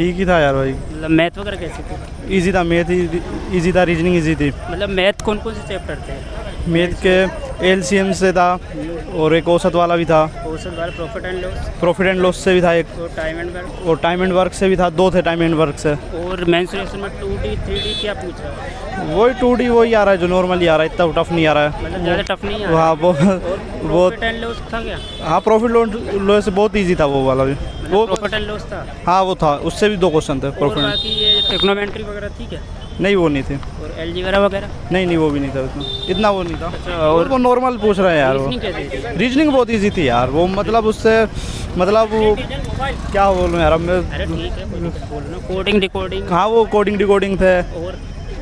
ठीक ही था यार भाई, मतलब मैथ वगैरह कैसे थे? इजी था, मैथ इजी था, रीजनिंग इजी थी। मतलब मैथ कौन कौन से चैप्टर थे? मैथ के एलसीएम से था, और एक औसत वाला भी था, औसत वाला, profit and loss, profit and loss से भी था एक, और टाइम एंड वर्क, और टाइम एंड वर्क से भी था, दो थे टाइम एंड वर्क से। और मेंसुरेशन में 2D 3D क्या पूछ रहा है? वही 2D वही आ रहा है जो नॉर्मली आ रहा है, इतना टफ नहीं आ रहा है। मतलब ज़्यादा टफ नहीं है? हाँ वो प्रॉफिट एंड लॉस था क्या? हाँ प्रॉफिट लॉस से बहुत इजी था वो वाला भी, वो प्रॉफिट एंड लॉस था? हाँ वो था, उससे भी 2 क्वेश्चन थे और प्रॉफिट। बाकी ये ट्रिग्नोमेट्री वगैरह थी क्या? नहीं वो नहीं थे। और अलजेब्रा वगैरह? नहीं वो भी नहीं था, इतना वो नहीं था। अच्छा, और वो नॉर्मल पूछ रहे हैं यार, वो रीजनिंग कैसे थी? रीजनिंग बहुत इजी थी यार, वो मतलब उससे मतलब वो क्या बोलूँ यार अब मैं। अरे ठीक है, कोई दिक्कत बोल रहा हूँ। कोडिंग डिकोडिंग हाँ वो कोडिंग डिकोडिंग थे,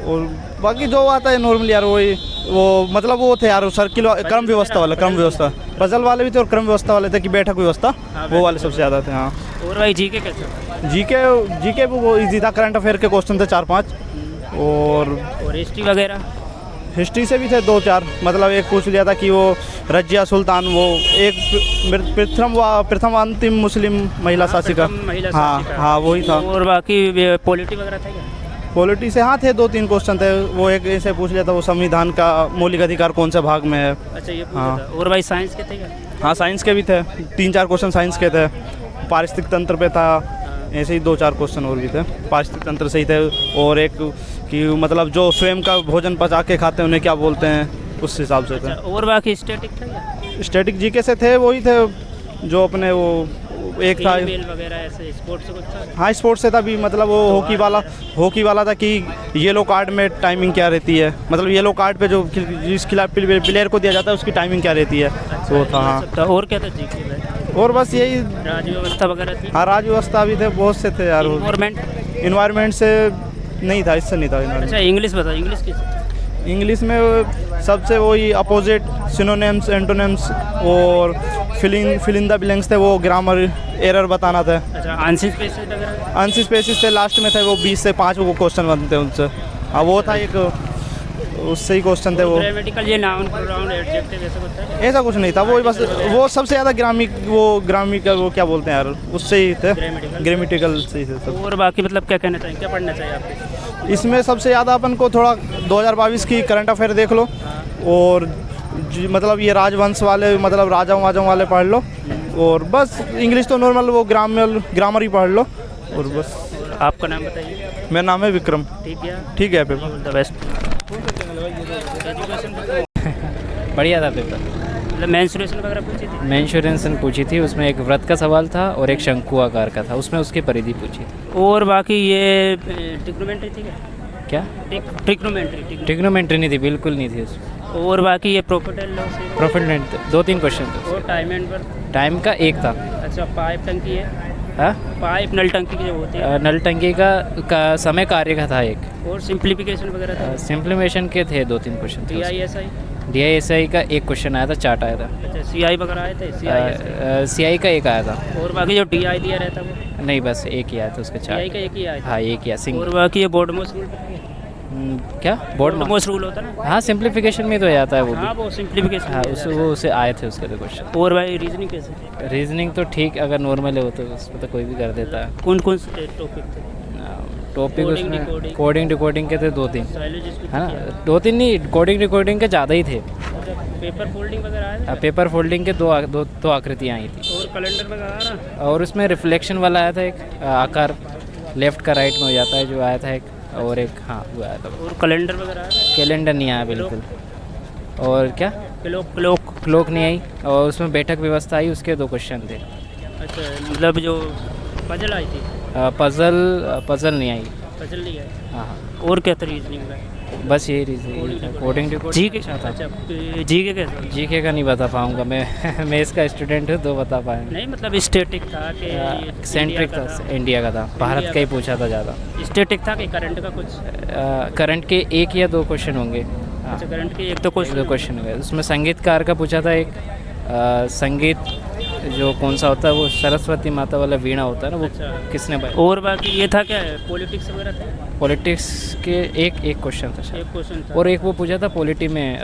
और बाकी जो आता है नॉर्मली यार वही, वो मतलब वो थे यार सर्किल क्रम व्यवस्था वाला, क्रम व्यवस्था पजल वाले भी थे, और क्रम व्यवस्था वाले थे कि बैठक व्यवस्था, वो वाले सबसे ज़्यादा थे। हाँ और भाई जीके कैसे? जीके वो इजी था, करंट अफेयर के क्वेश्चन थे 4-5, और हिस्ट्री वगैरह? हिस्ट्री से भी थे 2-4, मतलब एक पूछ लिया था कि वो रजिया सुल्तान, वो एक प्रथम अंतिम मुस्लिम महिला शासिका। हाँ वही था। और बाकी पॉलिटी वगैरह था क्या? पॉलिटी से हाँ थे 2-3 क्वेश्चन थे, वो एक ऐसे पूछ लिया था वो संविधान का मौलिक अधिकार कौन से भाग में है। अच्छा ये पूछा हाँ। था। और भाई साइंस के थे क्या? हाँ साइंस के भी थे, 3-4 क्वेश्चन साइंस के थे, पारिस्थितिक तंत्र पे था, ऐसे ही 2-4 क्वेश्चन और भी थे पारिस्थितिक तंत्र से ही थे, और एक कि मतलब जो स्वयं का भोजन पचा के खाते हैं उन्हें क्या बोलते हैं, उस हिसाब से थे। और बाकी स्टैटिक था क्या? स्टैटिक जीके से थे, वही थे जो अपने वो एक था खेल वगैरह ऐसे स्पोर्ट्स से कुछ था? हाँ स्पोर्ट्स से था भी, मतलब वो हॉकी वाला था कि येलो कार्ड में टाइमिंग क्या रहती है, मतलब येलो कार्ड पे जो जिस खिलाफ प्लेयर को दिया जाता है उसकी टाइमिंग क्या रहती है। अच्छा, वो था। हाँ और क्या था जीके में? और बस यही राज्य व्यवस्था वगैरह थी? हाँ राज्य व्यवस्था भी थे, बहुत से थे यार। इन्वायरमेंट से नहीं था, इससे नहीं था। अच्छा इंग्लिश बताओ, इंग्लिश किस? इंग्लिश में सबसे वही अपोजिट, सिनोनिम्स, एंटोनिम्स, और फिल इन द ब्लैंक्स थे, वो ग्रामर एरर बताना था। अच्छा आंसर स्पेसिस वगैरह? आंसर स्पेसिस थे लास्ट में थे, वो 20 से 5 वो क्वेश्चन बनते हैं उनसे। हाँ वो था एक, उससे ही क्वेश्चन थे वो। ग्रामेटिकल, ये नाउन प्रोनाउन एडजेक्टिव ऐसा कुछ था? ऐसा कुछ नहीं था, वो बस वो सबसे ज़्यादा ग्रामिकल वो क्या बोलते हैं यार, उससे ही थे, ग्रामेटिकल से ही थे सब। और बाकी मतलब क्या कहना चाहिए, क्या पढ़ना चाहिए आपको? इसमें सबसे ज़्यादा अपन को थोड़ा 2022 की करंट अफेयर देख लो, और मतलब ये राजवंश वाले, मतलब राजाओं वाले पढ़ लो, और बस इंग्लिश तो नॉर्मल वो ग्रामर ही पढ़ लो, और बस। आपका नाम बताइए। मेरा नाम है विक्रम। ठीक है पेपर ऑल द बेस्ट। बढ़िया था पेपर। मतलब मेंसुरेशन वगैरह पूछी थी? मेंसुरेशन पूछी थी, उसमें एक व्रत का सवाल था और एक शंकु आकार का था, उसमें उसकी परिधि पूछी थी। और बाकी ये ट्रिग्नोमेट्री थी क्या? क्या? ट्रिग्नोमेट्री नहीं थी, बिल्कुल नहीं थी उसमें। और बाकी ये profit and loss? Profit and 2-3 question थे। और टाइम एंड वर्क? टाइम का एक था। अच्छा पाइप टंकी है? हाँ पाइप नल टंकी की जो होती है? नल टंकी का समय कार्य का था एक। और सिंप्लीफिकेशन वगैरह था? सिंप्लीमेशन के थे 2-3 क्वेश्चन थे। DISI का एक क्वेश्चन आया था, चार्ट आया था। अच्छा CI वगैरह आए थे? CI का एक आया था। और बाकी जो DI दिया रहता वो? नहीं बस एक ही आया था उसका चार्ट। DI का एक ही आया था? हाँ एक ही आया। और बाकी ये बोर्डमोस रूल? क्या बोर्डमोस रूल होता है ना? हाँ सिंप्लीफिकेशन में तो आता है वो भी। हाँ वो सिंप्लीफिकेशन। हाँ उसे आए थे उसके 2 क्वेश्चन। और भाई रीजनिंग कैसे? रीजनिंग तो ठीक, अगर नॉर्मल हो तो उसमें तो कोई भी कर देता है। कौन कौन से टॉपिक थे? टॉपिक उसमें कोडिंग डिकोडिंग के थे 2-3, है ना? 2-3 नहीं, कोडिंग डिकोडिंग के ज़्यादा ही थे। पेपर फोल्डिंग वगैरह आया? पेपर फोल्डिंग के दो आकृतियाँ आई थी। और कैलेंडर वगैरह आया ना? और उसमें रिफ्लेक्शन वाला आया था एक, आकार लेफ्ट का राइट में हो जाता है जो आया था एक, और एक हाँ वो आया था। और कैलेंडर वगैरह आया? कैलेंडर नहीं आया बिल्कुल। और क्या? क्लॉक नहीं आई। और उसमें बैठक व्यवस्था आई, उसके 2 क्वेश्चन थे। अच्छा मतलब जो पजल आई थी? पजल नहीं आई। पजल नहीं आई? हाँ। और क्या था रीजनिंग में? बस यही रीजन। कोडिंग जीके अच्छा जीके कैसा? जीके का नहीं बता पाऊँगा मैं इसका स्टूडेंट हूँ तो बता पाएंगे। नहीं मतलब स्टैटिक था कि सेंट्रिक था? इंडिया का था, भारत का ही पूछा था ज़्यादा। स्टैटिक था कि करंट का कुछ? करंट के 1 या 2 क्वेश्चन होंगे। अच्छा करंट के 1-2 क्वेश्चन होंगे। उसमें संगीतकार का पूछा था एक, संगीत जो कौन सा होता है वो सरस्वती माता वाला वीणा होता है ना, वो अच्छा। किसने बनाया? और बाकी ये था क्या, पॉलिटिक्स वगैरह था? पॉलिटिक्स के एक क्वेश्चन था शायद। एक क्वेश्चन था। और एक वो पूछा था पॉलिटी में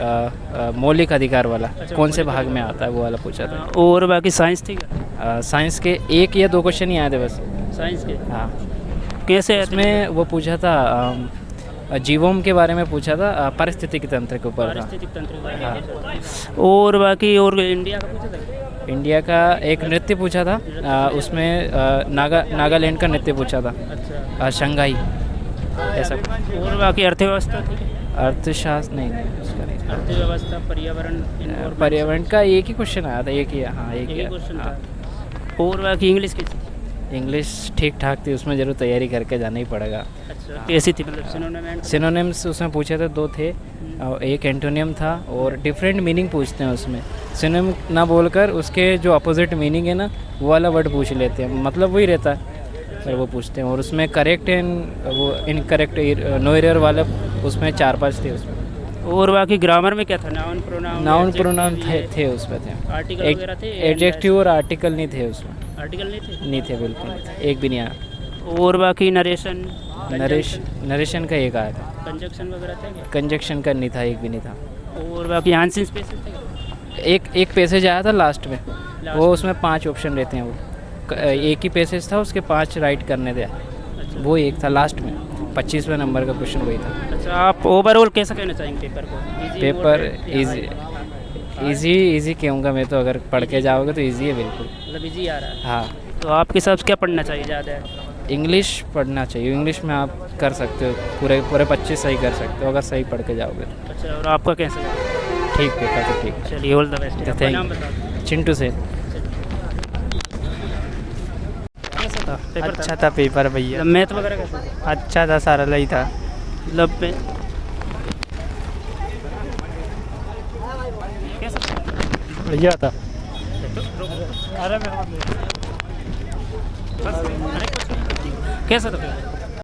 मौलिक अधिकार वाला, अच्छा, कौन से भाग में आता है वो वाला पूछा था। और बाकी साइंस थी क्या? साइंस के 1 या 2 क्वेश्चन ही आए थे बस। साइंस के? हाँ। कैसे है इसमें वो पूछा था जीवोम के बारे में पूछा था, पारिस्थितिकी तंत्र के ऊपर था। पारिस्थितिक तंत्र के बारे में पूछा था। और बाकी और इंडिया का पूछा था? इंडिया का एक नृत्य पूछा था, उसमें नागालैंड का नृत्य पूछा था, अच्छा। शंघाई ऐसा। और बाकी अर्थव्यवस्था थी? अर्थशास्त्र नहीं, उसका नहीं था। अर्थव्यवस्था, पर्यावरण, पर्यावरण का एक ही क्वेश्चन आया था, एक ही, हाँ एक एक ही ही क्वेश्चन हाँ। था। और बाकी इंग्लिश कैसी? इंग्लिश ठीक ठाक थी, उसमें जरूर तैयारी करके जाना ही पड़ेगा। अच्छा, कैसी थी मतलब सिनोनिम? सिनोनिम्स उसमें पूछे थे, 2 थे, और एक एंटोनियम था, और डिफरेंट मीनिंग पूछते हैं उसमें। सिनोनिम ना बोलकर उसके जो अपोजिट मीनिंग है ना, वो वाला वर्ड पूछ लेते हैं, मतलब वही रहता है, फिर वो पूछते हैं। और उसमें करेक्ट एंड वो इनकरेक्ट, नो एरर वाला उसमें 4-5 थे उसमें। और बाकी ग्रामर में क्या था? नाउन प्रोनाउन थे उसमें, थे आर्टिकल वगैरह थे? एडजेक्टिव और आर्टिकल नहीं थे उसमें, आर्टिकल नहीं थे? नहीं थे, बिल्कुल नहीं थे, एक भी नहीं आया। और बाकी नरेशन, नरेशन का एक आया था, कंजक्शन वगैरह थे क्या? कंजक्शन का नहीं था, एक भी नहीं था। और बाकी आंसर स्पेशल थे? एक पैसेज आया था लास्ट में, वो उसमें 5 ऑप्शन रहते हैं, वो एक ही पैसेज था, उसके 5 राइट करने थे, अच्छा। वो एक था लास्ट में, 25वें नंबर का क्वेश्चन वही था। अच्छा, आप ओवरऑल कैसा कहना चाहेंगे पेपर को? पेपर इजी कहूँगा मैं तो, अगर पढ़ के जाओगे तो इजी है बिल्कुल। मतलब इजी आ रहा है? हाँ, तो आपके हिसाब से क्या पढ़ना चाहिए ज़्यादा? इंग्लिश पढ़ना चाहिए, इंग्लिश में आप कर सकते हो, पूरे 25 सही कर सकते हो अगर सही पढ़ के जाओगे तो। अच्छा, और आपका कैसा है? ठीक पेपर तो ठीक। चलिए, ऑल द बेस्ट। आपका नाम थैंक बता दो। यू। चिंटू से। कैसा था पेपर? अच्छा था पेपर भैया, मैथ वगैरह कैसा था? अच्छा था, सरल ही था। मतलब कैसा था? बढ़िया था। कैसा था पेपर?